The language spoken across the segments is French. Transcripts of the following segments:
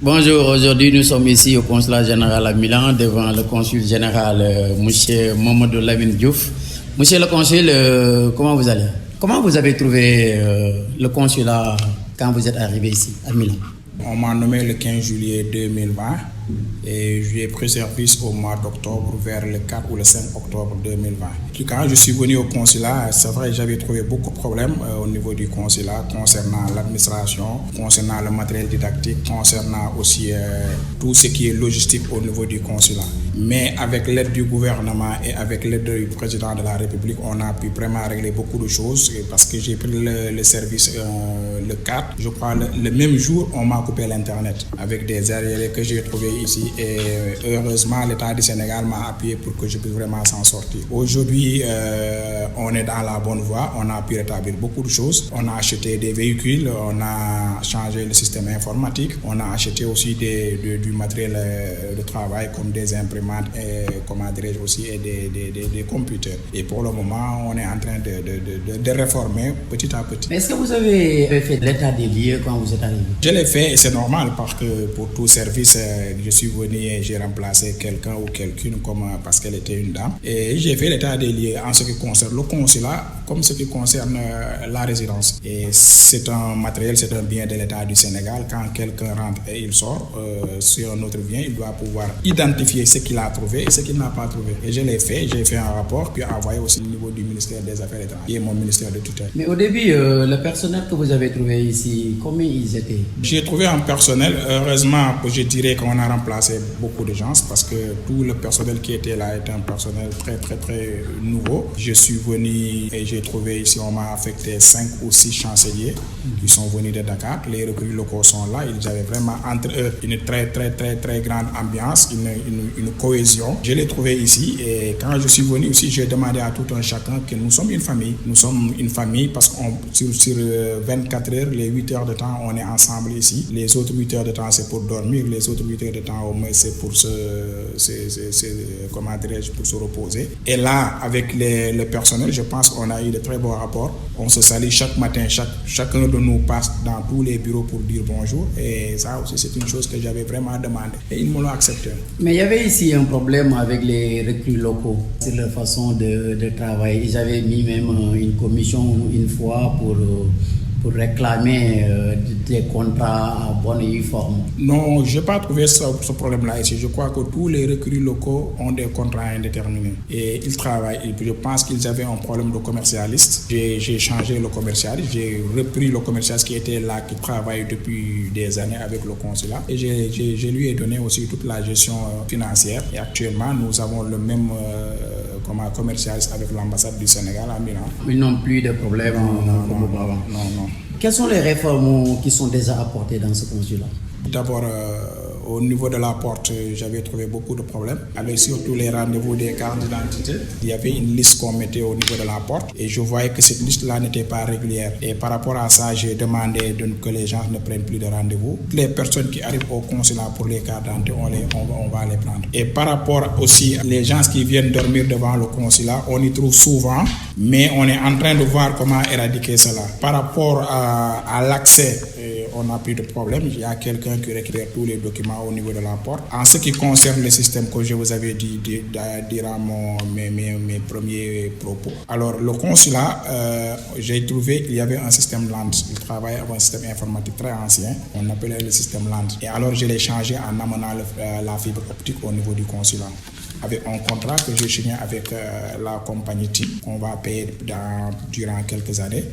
Bonjour, aujourd'hui nous sommes ici au consulat général à Milan devant le consul général monsieur Mamadou Lamine Diouf. Monsieur le consul, comment vous allez? Comment vous avez trouvé le consulat quand vous êtes arrivé ici à Milan? On m'a nommé le 15 juillet 2020 et j'ai pris service au mois d'octobre vers le 4 ou le 5 octobre 2020. Puis quand je suis venu au consulat, c'est vrai que j'avais trouvé beaucoup de problèmes au niveau du consulat concernant l'administration, concernant le matériel didactique, concernant aussi tout ce qui est logistique au niveau du consulat. Mais avec l'aide du gouvernement et avec l'aide du président de la République, on a pu vraiment régler beaucoup de choses parce que j'ai pris le service le 4. Je crois le même jour, on m'a coupé l'Internet avec des arriérés que j'ai trouvés ici et heureusement l'État du Sénégal m'a appuyé pour que je puisse vraiment s'en sortir. Aujourd'hui, on est dans la bonne voie, on a pu rétablir beaucoup de choses. On a acheté des véhicules, on a changé le système informatique, on a acheté aussi du matériel de travail comme des imprimantes et comment dirais-je aussi et des computers. Et pour le moment, on est en train de réformer petit à petit. Mais est-ce que vous avez fait l'état des lieux quand vous êtes arrivé? Je l'ai fait et c'est normal parce que pour tout service, je suis venu et j'ai remplacé quelqu'un ou quelqu'une parce qu'elle était une dame. Et j'ai fait l'état des lieux en ce qui concerne le consulat comme ce qui concerne la résidence. Et c'est un matériel, c'est un bien de l'État du Sénégal. Quand quelqu'un rentre et il sort sur un autre bien, il doit pouvoir identifier ce qu'il a trouvé et ce qu'il n'a pas trouvé. Et je l'ai fait, j'ai fait un rapport puis envoyé aussi au niveau du ministère des Affaires étrangères et mon ministère de tutelle. Mais au début, le personnel que vous avez trouvé ici, combien ils étaient? J'ai trouvé un personnel, heureusement, je dirais qu'on a remplacé beaucoup de gens parce que tout le personnel qui était là était un personnel très nouveau. Je suis venu et j'ai trouvé ici, on m'a affecté 5 ou 6 chanceliers qui sont venus de Dakar. Les recrues locaux sont là, ils avaient vraiment entre eux une très grande ambiance, une cohésion. Je l'ai trouvé ici et quand je suis venu ici, j'ai demandé à tout un chacun que nous sommes une famille. Nous sommes une famille parce que sur 24 heures, les 8 heures de temps, on est ensemble ici. Les autres 8 heures de temps, c'est pour dormir. Les autres 8 heures de temps, au moins, c'est pour pour se reposer. Et là, avec le personnel, je pense qu'on a eu de très bons rapports. On se salue chaque matin. Chacun de nous passe dans tous les bureaux pour dire bonjour. Et ça aussi, c'est une chose que j'avais vraiment demandé. Et ils me l'ont accepté. Mais il y avait ici un problème avec les recrues locaux. C'est leur façon de travailler. Ils avaient mis même une commission une fois pour réclamer des contrats à bonne et forme. Non, je n'ai pas trouvé ce problème-là ici. Je crois que tous les recrues locaux ont des contrats indéterminés et ils travaillent. Et je pense qu'ils avaient un problème de commercialiste. J'ai changé le commercialiste, j'ai repris le commercialiste qui était là, qui travaille depuis des années avec le consulat. Et je lui ai donné aussi toute la gestion financière. Et actuellement, nous avons le même commercialiste avec l'ambassade du Sénégal à Milan. Ils n'ont plus de problème comme auparavant. Non. Quelles sont les réformes qui sont déjà apportées dans ce consulat? D'abord, au niveau de la porte, j'avais trouvé beaucoup de problèmes, avec surtout les rendez-vous des cartes d'identité. Il y avait une liste qu'on mettait au niveau de la porte et je voyais que cette liste-là n'était pas régulière. Et par rapport à ça, j'ai demandé que les gens ne prennent plus de rendez-vous. Les personnes qui arrivent au consulat pour les cartes d'identité, on va les prendre. Et par rapport aussi les gens qui viennent dormir devant le consulat, on y trouve souvent, mais on est en train de voir comment éradiquer cela. Par rapport à l'accès, on n'a plus de problème. Il y a quelqu'un qui récupère tous les documents au niveau de la porte. En ce qui concerne le système que je vous avais dit durant mes premiers propos. Alors, le consulat, j'ai trouvé qu'il y avait un système LAND. Il travaillait avec un système informatique très ancien. On appelait le système LAND. Et alors, je l'ai changé en amenant la fibre optique au niveau du consulat. Avec un contrat que j'ai signé avec la compagnie TIP, qu'on va payer durant quelques années.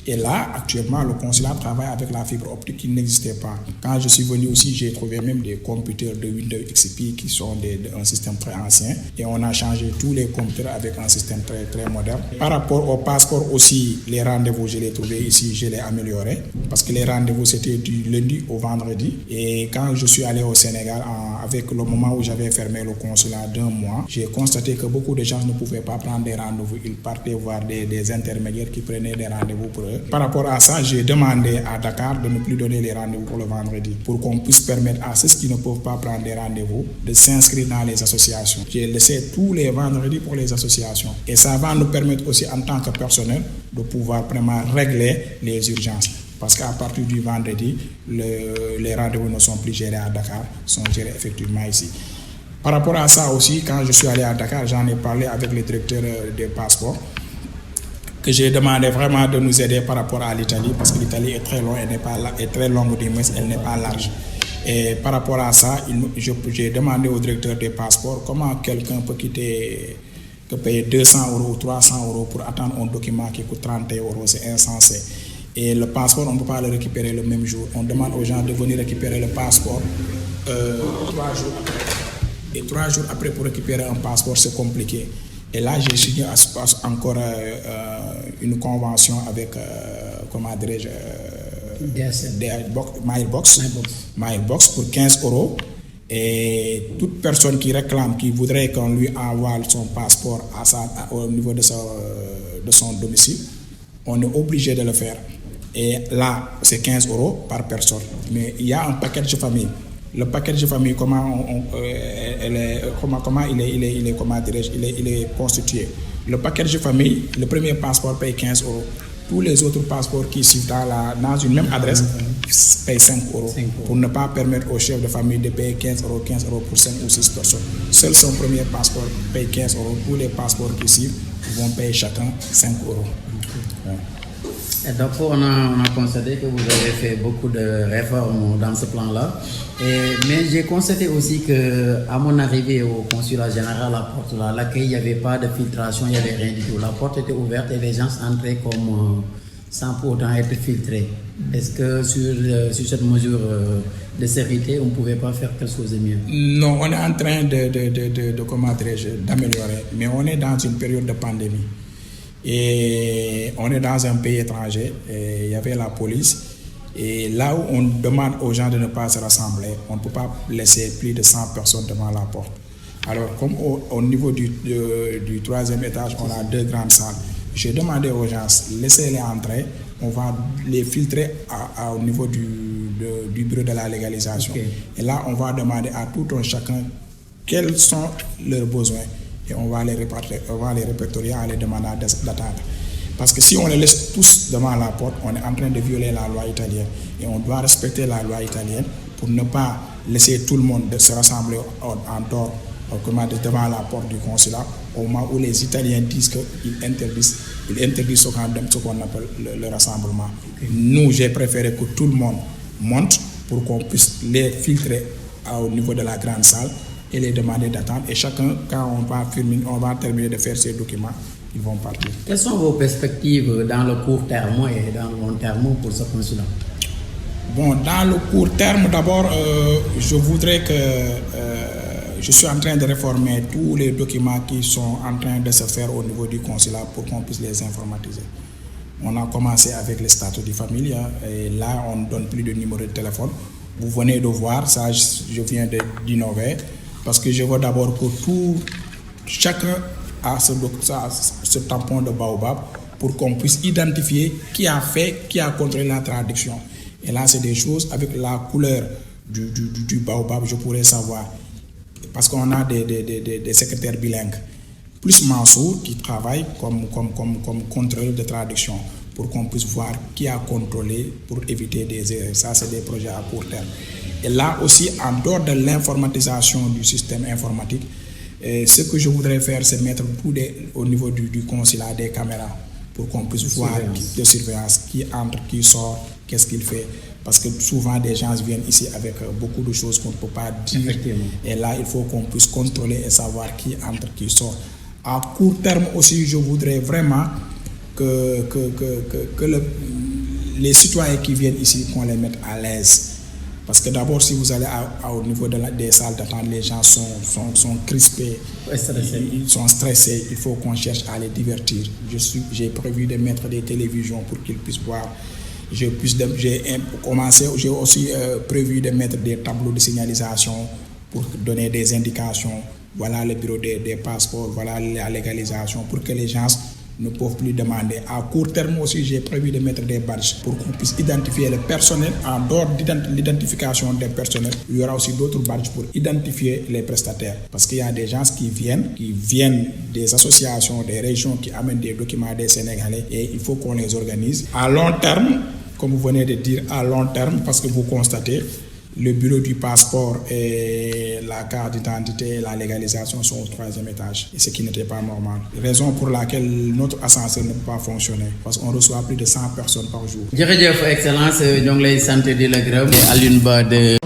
Et là, actuellement, le consulat travaille avec la fibre optique qui n'existait pas. Quand je suis venu aussi, j'ai trouvé même des computers de Windows XP qui sont un système très ancien. Et on a changé tous les computers avec un système très moderne. Par rapport au passeport aussi, les rendez-vous, je les trouvés ici, je les amélioré. Parce que les rendez-vous, c'était du lundi au vendredi. Et quand je suis allé au Sénégal, avec le moment où j'avais fermé le consulat d'1 mois, j'ai constaté que beaucoup de gens ne pouvaient pas prendre des rendez-vous. Ils partaient voir des intermédiaires qui prenaient des rendez-vous pour eux. Par rapport à ça, j'ai demandé à Dakar de ne plus donner les rendez-vous pour le vendredi, pour qu'on puisse permettre à ceux qui ne peuvent pas prendre des rendez-vous de s'inscrire dans les associations. J'ai laissé tous les vendredis pour les associations. Et ça va nous permettre aussi, en tant que personnel, de pouvoir vraiment régler les urgences. Parce qu'à partir du vendredi, les rendez-vous ne sont plus gérés à Dakar, sont gérés effectivement ici. Par rapport à ça aussi, quand je suis allé à Dakar, j'en ai parlé avec le directeur des passeports, que j'ai demandé vraiment de nous aider par rapport à l'Italie, parce que l'Italie est très longue, est très longue du moins, elle n'est pas large. Et par rapport à ça, j'ai demandé au directeur des passeports comment quelqu'un peut payer 200 € ou 300 € pour attendre un document qui coûte 30 €, c'est insensé. Et le passeport, on ne peut pas le récupérer le même jour. On demande aux gens de venir récupérer le passeport 3 jours après. Et 3 jours après, pour récupérer un passeport, c'est compliqué. Et là, j'ai signé encore une convention avec, comment dirais-je, Mailbox pour 15 €. Et toute personne qui réclame, qui voudrait qu'on lui envoie son passeport au niveau de son domicile, on est obligé de le faire. Et là, c'est 15 € par personne. Mais il y a un package de famille. Le package de famille, comment il est constitué. Le package de famille, le premier passeport paye 15 €. Tous les autres passeports qui suivent dans une même adresse payent 5 € pour ne pas permettre au chef de famille de payer 15 € pour 5 ou 6 personnes. Seul son premier passeport paye 15 €. Tous les passeports qui suivent vont payer chacun 5 €. Et donc, on a constaté que vous avez fait beaucoup de réformes dans ce plan-là. Mais j'ai constaté aussi qu'à mon arrivée au consulat général à Porte, l'accueil, il n'y avait pas de filtration, il n'y avait rien du tout. La porte était ouverte et les gens entraient comme sans pour autant être filtrés. Est-ce que sur cette mesure de sécurité, on ne pouvait pas faire quelque chose de mieux? Non, on est en train d'améliorer, mais on est dans une période de pandémie. Et on est dans un pays étranger, et il y avait la police. Et là où on demande aux gens de ne pas se rassembler, on ne peut pas laisser plus de 100 personnes devant la porte. Alors, comme au niveau du 3e étage, on a 2 grandes salles, j'ai demandé aux gens, laissez-les entrer, on va les filtrer au niveau du bureau de la légalisation. Okay. Et là, on va demander à tout un chacun quels sont leurs besoins. Et on va les répertorier en les demandant d'attendre. Parce que si on les laisse tous devant la porte, on est en train de violer la loi italienne. Et on doit respecter la loi italienne pour ne pas laisser tout le monde se rassembler en dehors, devant la porte du consulat, au moment où les Italiens disent qu'ils interdisent ce qu'on appelle le rassemblement. Okay. Nous, j'ai préféré que tout le monde monte pour qu'on puisse les filtrer au niveau de la grande salle et les demander d'attendre. Et chacun, quand on va terminer de faire ces documents, ils vont partir. Quelles sont vos perspectives dans le court terme et dans le long terme pour ce consulat? Bon, dans le court terme, d'abord, je voudrais que... je suis en train de réformer tous les documents qui sont en train de se faire au niveau du consulat pour qu'on puisse les informatiser. On a commencé avec le statut de famille, et là, on ne donne plus de numéro de téléphone. Vous venez de voir, ça, je viens d'innover. Parce que je veux d'abord que chacun a ce tampon de baobab pour qu'on puisse identifier qui a contrôlé la traduction. Et là, c'est des choses avec la couleur du baobab, je pourrais savoir. Parce qu'on a des secrétaires bilingues. Plus Mansour qui travaille comme contrôleur de traduction pour qu'on puisse voir qui a contrôlé pour éviter des erreurs. Ça, c'est des projets à court terme. Et là aussi, en dehors de l'informatisation du système informatique, ce que je voudrais faire, c'est mettre au niveau du consulat des caméras pour qu'on puisse voir de surveillance, qui entre, qui sort, qu'est-ce qu'il fait. Parce que souvent, des gens viennent ici avec beaucoup de choses qu'on ne peut pas dire. Et là, il faut qu'on puisse contrôler et savoir qui entre, qui sort. À court terme aussi, je voudrais vraiment que les citoyens qui viennent ici, qu'on les mette à l'aise. Parce que d'abord, si vous allez au niveau des salles d'attente, les gens sont crispés, ils sont stressés, il faut qu'on cherche à les divertir. J'ai prévu de mettre des télévisions pour qu'ils puissent voir. J'ai aussi prévu de mettre des tableaux de signalisation pour donner des indications. Voilà le bureau des passeports, voilà la légalisation, pour que les gens ne peuvent plus demander. À court terme aussi, j'ai prévu de mettre des badges pour qu'on puisse identifier le personnel. En dehors de l'identification des personnels, il y aura aussi d'autres badges pour identifier les prestataires. Parce qu'il y a des gens qui viennent des associations, des régions qui amènent des documents des Sénégalais et il faut qu'on les organise. À long terme, comme vous venez de dire, à long terme, parce que vous constatez, le bureau du passeport et la carte d'identité et la légalisation sont au 3e étage, et ce qui n'était pas normal. Raison pour laquelle notre ascenseur ne peut pas fonctionner, parce qu'on reçoit plus de 100 personnes par jour. Jërëjëf Excellence, ñoo ngi lay sant di la gërëm. Alioune Ba de